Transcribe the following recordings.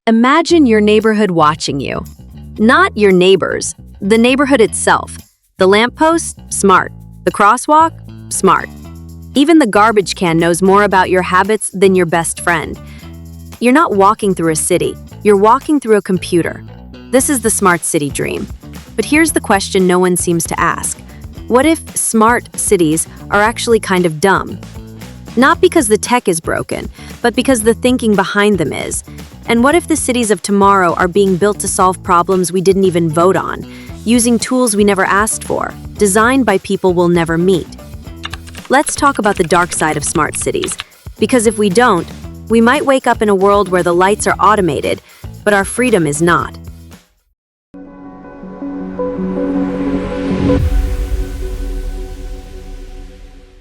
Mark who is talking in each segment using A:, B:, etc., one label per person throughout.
A: Imagine your neighborhood watching you. Not your neighbors, the neighborhood itself. The lamppost? Smart. The crosswalk? Smart. Even the garbage can knows more about your habits than your best friend. You're not walking through a city, you're walking through a computer. This is the smart city dream. But here's the question no one seems to ask. What if smart cities are actually kind of dumb? Not because the tech is broken, but because the thinking behind them is. And what if the cities of tomorrow are being built to solve problems we didn't even vote on, using tools we never asked for, designed by people we'll never meet? Let's talk about the dark side of smart cities, because if we don't, we might wake up in a world where the lights are automated, but our freedom is not.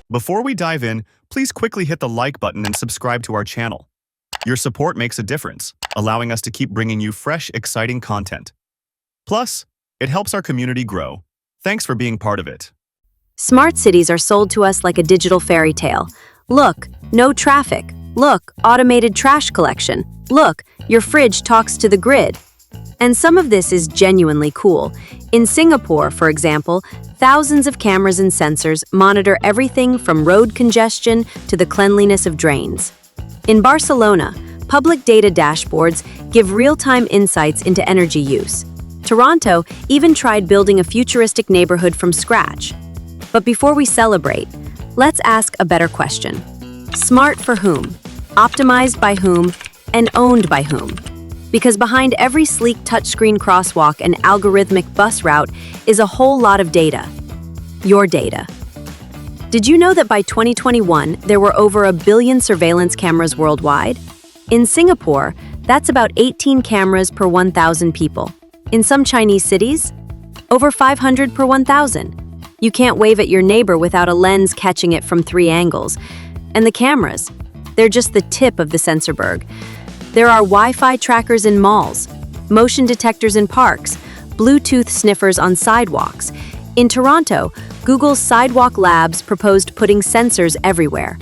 B: Before we dive in, please quickly hit the like button and subscribe to our channel. Your support makes a difference, allowing us to keep bringing you fresh, exciting content. Plus, it helps our community grow. Thanks for being part of it.
A: Smart cities are sold to us like a digital fairy tale. Look, no traffic. Look, automated trash collection. Look, your fridge talks to the grid. And some of this is genuinely cool. In Singapore, for example, thousands of cameras and sensors monitor everything from road congestion to the cleanliness of drains. In Barcelona, public data dashboards give real-time insights into energy use. Toronto even tried building a futuristic neighborhood from scratch. But before we celebrate, let's ask a better question. Smart for whom? Optimized by whom? And owned by whom? Because behind every sleek touchscreen crosswalk and algorithmic bus route is a whole lot of data. Your data. Did you know that by 2021, there were over 1 billion surveillance cameras worldwide? In Singapore, that's about 18 cameras per 1,000 people. In some Chinese cities, over 500 per 1,000. You can't wave at your neighbor without a lens catching it from 3 angles. And the cameras, they're just the tip of the censorberg. There are Wi-Fi trackers in malls, motion detectors in parks, Bluetooth sniffers on sidewalks. In Toronto, Google's Sidewalk Labs proposed putting sensors everywhere.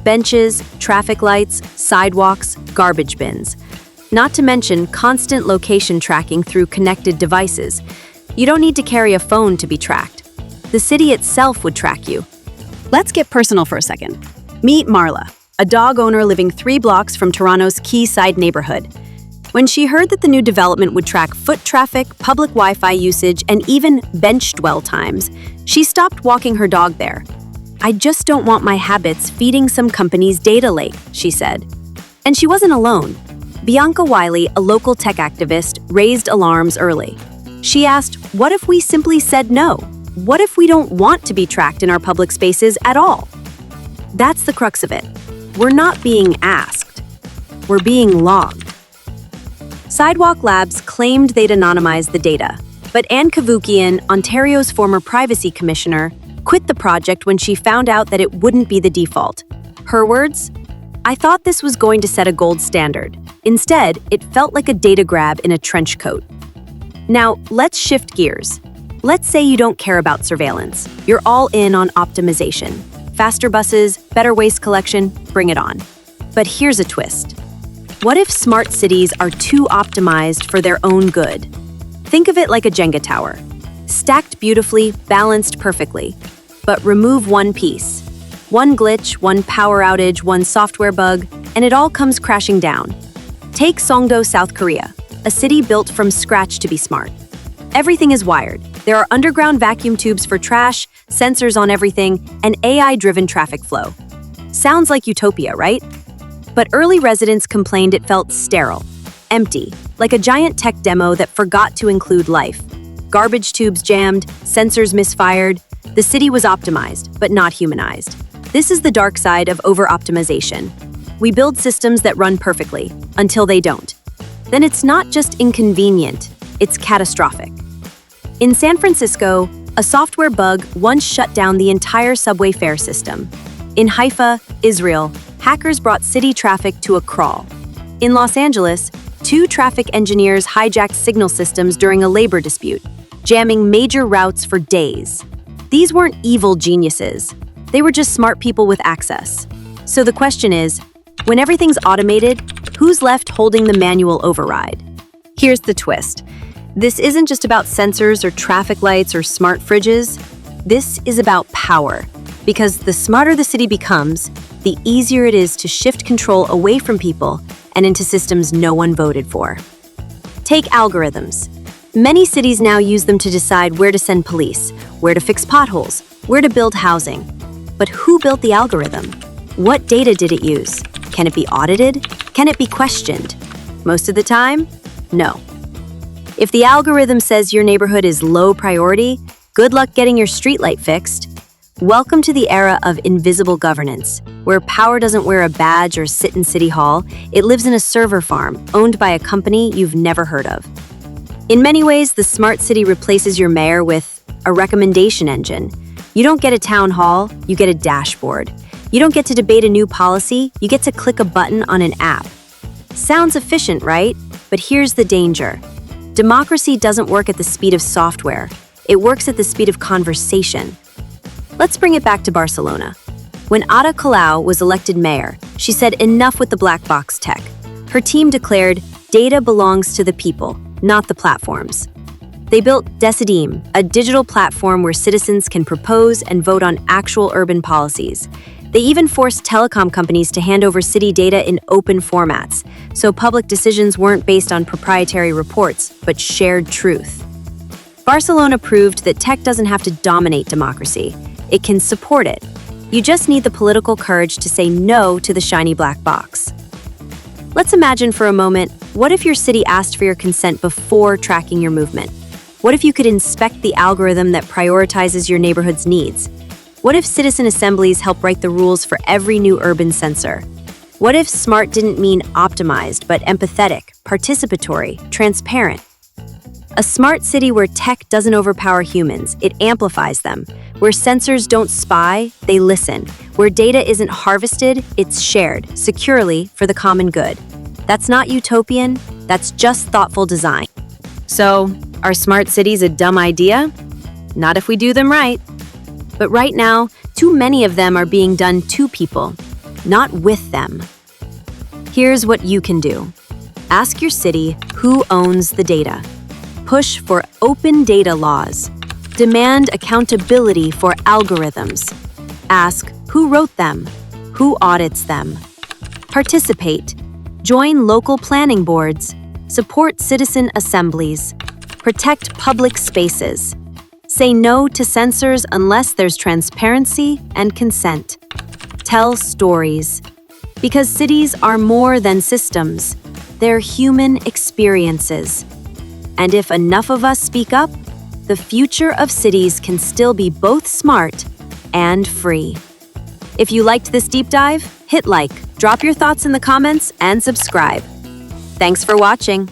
A: Benches, traffic lights, sidewalks, garbage bins. Not to mention constant location tracking through connected devices. You don't need to carry a phone to be tracked. The city itself would track you. Let's get personal for a second. Meet Marla, a dog owner living 3 blocks from Toronto's Quayside neighborhood. When she heard that the new development would track foot traffic, public Wi-Fi usage, and even bench dwell times, she stopped walking her dog there. "I just don't want my habits feeding some company's data lake," she said. And she wasn't alone. Bianca Wiley, a local tech activist, raised alarms early. She asked, what if we simply said no? What if we don't want to be tracked in our public spaces at all? That's the crux of it. We're not being asked. We're being logged. Sidewalk Labs claimed they'd anonymize the data, but Anne Cavoukian, Ontario's former privacy commissioner, quit the project when she found out that it wouldn't be the default. Her words? "I thought this was going to set a gold standard. Instead, it felt like a data grab in a trench coat." Now, let's shift gears. Let's say you don't care about surveillance. You're all in on optimization. Faster buses, better waste collection, bring it on. But here's a twist. What if smart cities are too optimized for their own good? Think of it like a Jenga tower. Stacked beautifully, balanced perfectly. But remove one piece. One glitch, one power outage, one software bug, and it all comes crashing down. Take Songdo, South Korea, a city built from scratch to be smart. Everything is wired. There are underground vacuum tubes for trash, sensors on everything, and AI-driven traffic flow. Sounds like utopia, right? But early residents complained it felt sterile, empty, like a giant tech demo that forgot to include life. Garbage tubes jammed, sensors misfired. The city was optimized, but not humanized. This is the dark side of over-optimization. We build systems that run perfectly, until they don't. Then it's not just inconvenient, it's catastrophic. In San Francisco, a software bug once shut down the entire subway fare system. In Haifa, Israel, hackers brought city traffic to a crawl. In Los Angeles, 2 traffic engineers hijacked signal systems during a labor dispute, jamming major routes for days. These weren't evil geniuses. They were just smart people with access. So the question is, when everything's automated, who's left holding the manual override? Here's the twist. This isn't just about sensors or traffic lights or smart fridges. This is about power. Because the smarter the city becomes, the easier it is to shift control away from people and into systems no one voted for. Take algorithms. Many cities now use them to decide where to send police, where to fix potholes, where to build housing. But who built the algorithm? What data did it use? Can it be audited? Can it be questioned? Most of the time, no. If the algorithm says your neighborhood is low priority, good luck getting your streetlight fixed. Welcome to the era of invisible governance, where power doesn't wear a badge or sit in City Hall. It lives in a server farm owned by a company you've never heard of. In many ways, the smart city replaces your mayor with a recommendation engine. You don't get a town hall, you get a dashboard. You don't get to debate a new policy, you get to click a button on an app. Sounds efficient, right? But here's the danger. Democracy doesn't work at the speed of software. It works at the speed of conversation. Let's bring it back to Barcelona. When Ada Colau was elected mayor, she said enough with the black box tech. Her team declared, data belongs to the people, not the platforms. They built Decidim, a digital platform where citizens can propose and vote on actual urban policies. They even forced telecom companies to hand over city data in open formats, so public decisions weren't based on proprietary reports, but shared truth. Barcelona proved that tech doesn't have to dominate democracy. It can support it. You just need the political courage to say no to the shiny black box. Let's imagine for a moment, what if your city asked for your consent before tracking your movement? What if you could inspect the algorithm that prioritizes your neighborhood's needs? What if citizen assemblies help write the rules for every new urban sensor? What if smart didn't mean optimized, but empathetic, participatory, transparent? A smart city where tech doesn't overpower humans, it amplifies them. Where sensors don't spy, they listen. Where data isn't harvested, it's shared, securely, for the common good. That's not utopian, that's just thoughtful design. So, are smart cities a dumb idea? Not if we do them right. But right now, too many of them are being done to people, not with them. Here's what you can do. Ask your city who owns the data. Push for open data laws. Demand accountability for algorithms. Ask who wrote them, who audits them. Participate. Join local planning boards. Support citizen assemblies. Protect public spaces. Say no to censors unless there's transparency and consent. Tell stories. Because cities are more than systems. They're human experiences. And if enough of us speak up, the future of cities can still be both smart and free. If you liked this deep dive, hit like, drop your thoughts in the comments, and subscribe. Thanks for watching.